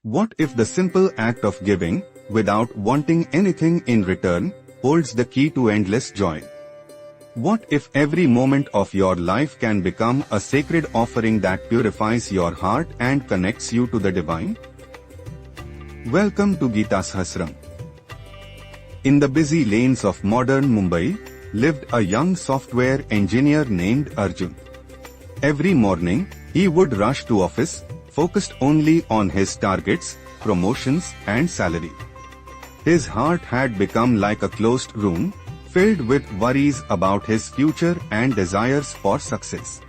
What if the simple act of giving, without wanting anything in return, holds the key to endless joy? What if every moment of your life can become a sacred offering that purifies your heart and connects you to the divine? Welcome to Gita Sahasram. In the busy lanes of modern Mumbai, lived a young software engineer named Arjun. Every morning, he would rush to office, focused only on his targets, promotions and salary. His heart had become like a closed room, filled with worries about his future and desires for success.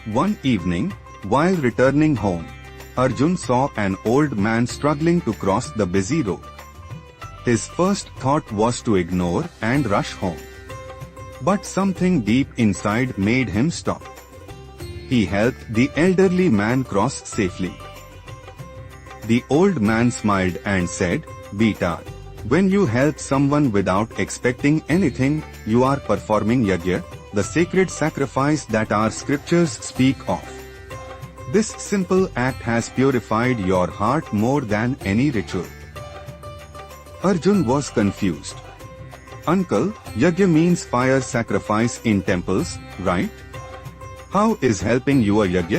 One evening, while returning home, Arjun saw an old man struggling to cross the busy road. His first thought was to ignore and rush home. But something deep inside made him stop. He helped the elderly man cross safely. The old man smiled and said, "Beta, when you help someone without expecting anything, you are performing yajna, the sacred sacrifice that our scriptures speak of. This simple act has purified your heart more than any ritual." Arjun was confused. "Uncle, yajna means fire sacrifice in temples, right? How is helping you a yajna?"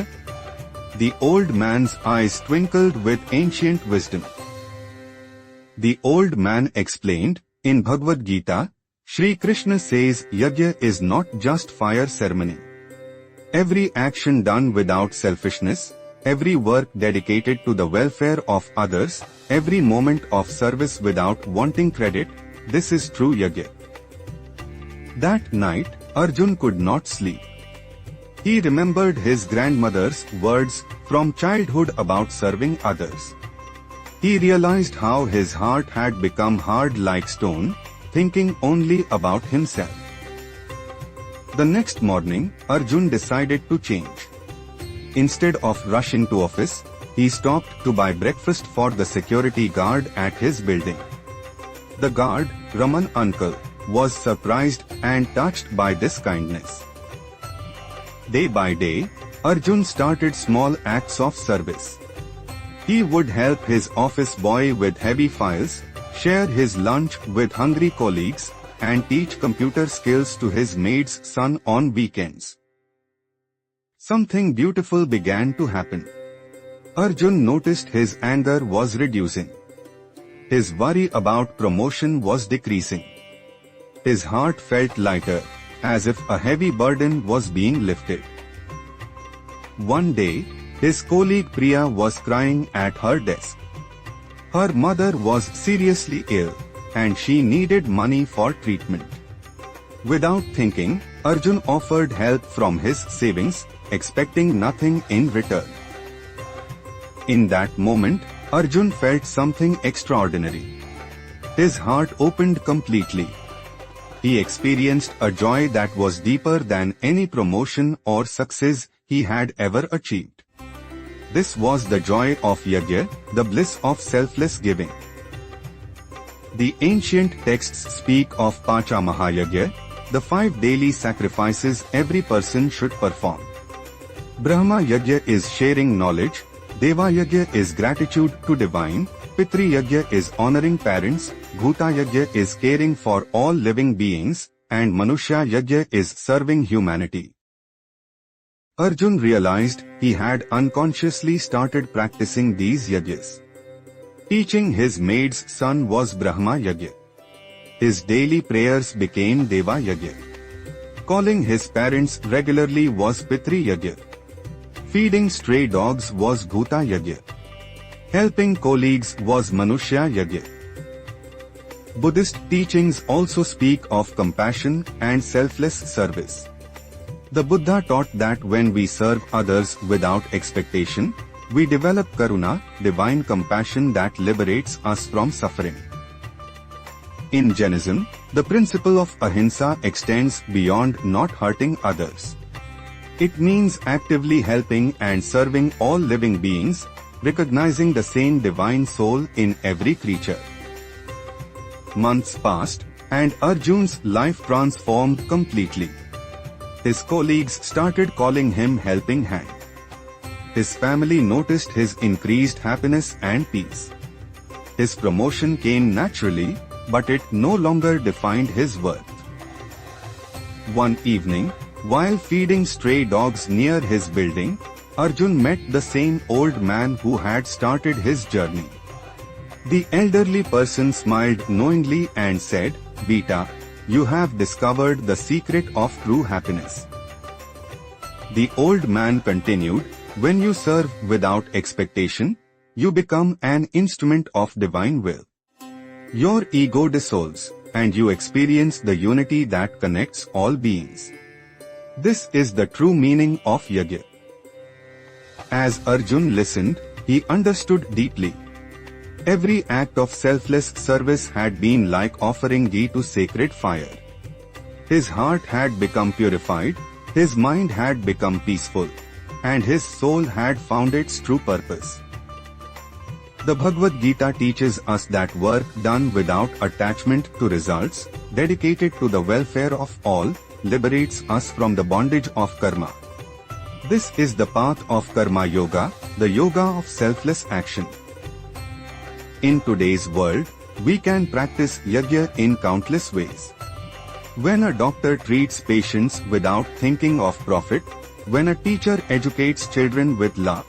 The old man's eyes twinkled with ancient wisdom. The old man explained, "In Bhagavad Gita, Shri Krishna says yajna is not just fire ceremony. Every action done without selfishness, every work dedicated to the welfare of others, every moment of service without wanting credit, this is true yajna." That night, Arjun could not sleep. He remembered his grandmother's words from childhood about serving others. He realized how his heart had become hard like stone, thinking only about himself. The next morning, Arjun decided to change. Instead of rushing to office, he stopped to buy breakfast for the security guard at his building. The guard, Raman uncle, was surprised and touched by this kindness. Day by day, Arjun started small acts of service. He would help his office boy with heavy files, share his lunch with hungry colleagues, and teach computer skills to his maid's son on weekends. Something beautiful began to happen. Arjun noticed his anger was reducing. His worry about promotion was decreasing. His heart felt lighter, as if a heavy burden was being lifted. One day, his colleague Priya was crying at her desk. Her mother was seriously ill, and she needed money for treatment. Without thinking, Arjun offered help from his savings, expecting nothing in return. In that moment, Arjun felt something extraordinary. His heart opened completely. He experienced a joy that was deeper than any promotion or success he had ever achieved. This was the joy of yajna, the bliss of selfless giving. The ancient texts speak of Pancha Mahayajna, the 5 daily sacrifices every person should perform. Brahma Yajna is sharing knowledge, Deva Yajna is gratitude to divine, Pitri Yajna is honoring parents, Bhuta Yajna is caring for all living beings, and Manushya Yajna is serving humanity. Arjun realized he had unconsciously started practicing these yajnas. Teaching his maid's son was Brahma Yajna. His daily prayers became Deva Yajna. Calling his parents regularly was Pitri Yajna. Feeding stray dogs was Bhuta Yajna. Helping colleagues was Manushya Yajna. Buddhist teachings also speak of compassion and selfless service. The Buddha taught that when we serve others without expectation, we develop karuna, divine compassion that liberates us from suffering. In Jainism, the principle of ahimsa extends beyond not hurting others. It means actively helping and serving all living beings, recognizing the same divine soul in every creature. Months passed, and Arjun's life transformed completely. His colleagues started calling him Helping Hand. His family noticed his increased happiness and peace. His promotion came naturally, but it no longer defined his worth. One evening, while feeding stray dogs near his building, Arjun met the same old man who had started his journey. The elderly person smiled knowingly and said, "Beta, you have discovered the secret of true happiness." The old man continued, "When you serve without expectation, you become an instrument of divine will. Your ego dissolves, and you experience the unity that connects all beings. This is the true meaning of Yajna." As Arjun listened, he understood deeply. Every act of selfless service had been like offering ghee to sacred fire. His heart had become purified, his mind had become peaceful, and his soul had found its true purpose. The Bhagavad Gita teaches us that work done without attachment to results, dedicated to the welfare of all, liberates us from the bondage of karma. This is the path of Karma Yoga, the yoga of selfless action. In today's world, we can practice yajna in countless ways. When a doctor treats patients without thinking of profit, when a teacher educates children with love,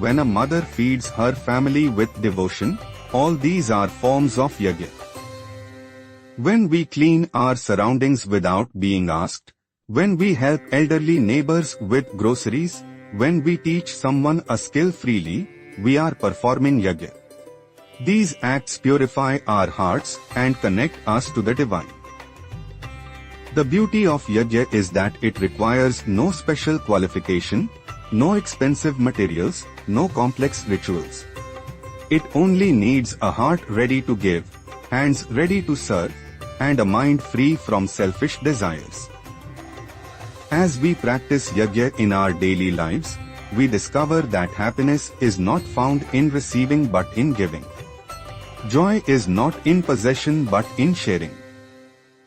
when a mother feeds her family with devotion, all these are forms of yajna. When we clean our surroundings without being asked, when we help elderly neighbors with groceries, when we teach someone a skill freely, we are performing yajna. These acts purify our hearts and connect us to the divine. The beauty of yajna is that it requires no special qualification, no expensive materials, no complex rituals. It only needs a heart ready to give, hands ready to serve, and a mind free from selfish desires. As we practice yajna in our daily lives, we discover that happiness is not found in receiving but in giving. Joy is not in possession but in sharing.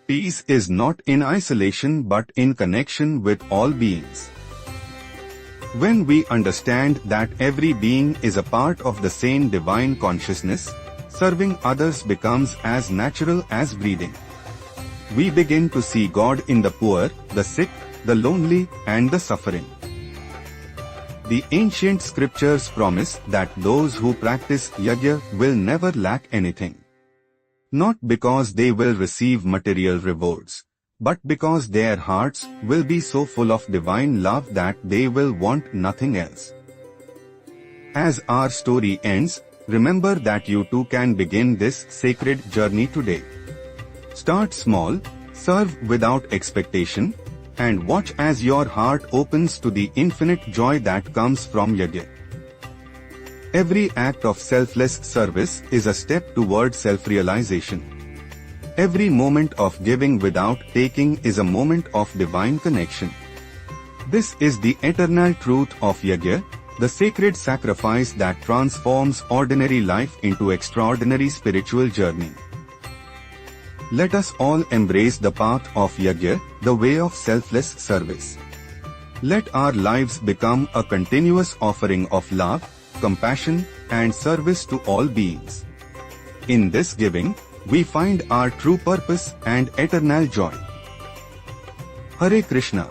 Peace is not in isolation but in connection with all beings. When we understand that every being is a part of the same divine consciousness, serving others becomes as natural as breathing. We begin to see God in the poor, the sick, the lonely, and the suffering. The ancient scriptures promise that those who practice yajna will never lack anything. Not because they will receive material rewards, but because their hearts will be so full of divine love that they will want nothing else. As our story ends, remember that you too can begin this sacred journey today. Start small, serve without expectation, and watch as your heart opens to the infinite joy that comes from yajna. Every act of selfless service is a step toward self-realization. Every moment of giving without taking is a moment of divine connection. This is the eternal truth of yajna, the sacred sacrifice that transforms ordinary life into extraordinary spiritual journey. Let us all embrace the path of yajna, the way of selfless service. Let our lives become a continuous offering of love, compassion, and service to all beings. In this giving, we find our true purpose and eternal joy. Hare Krishna.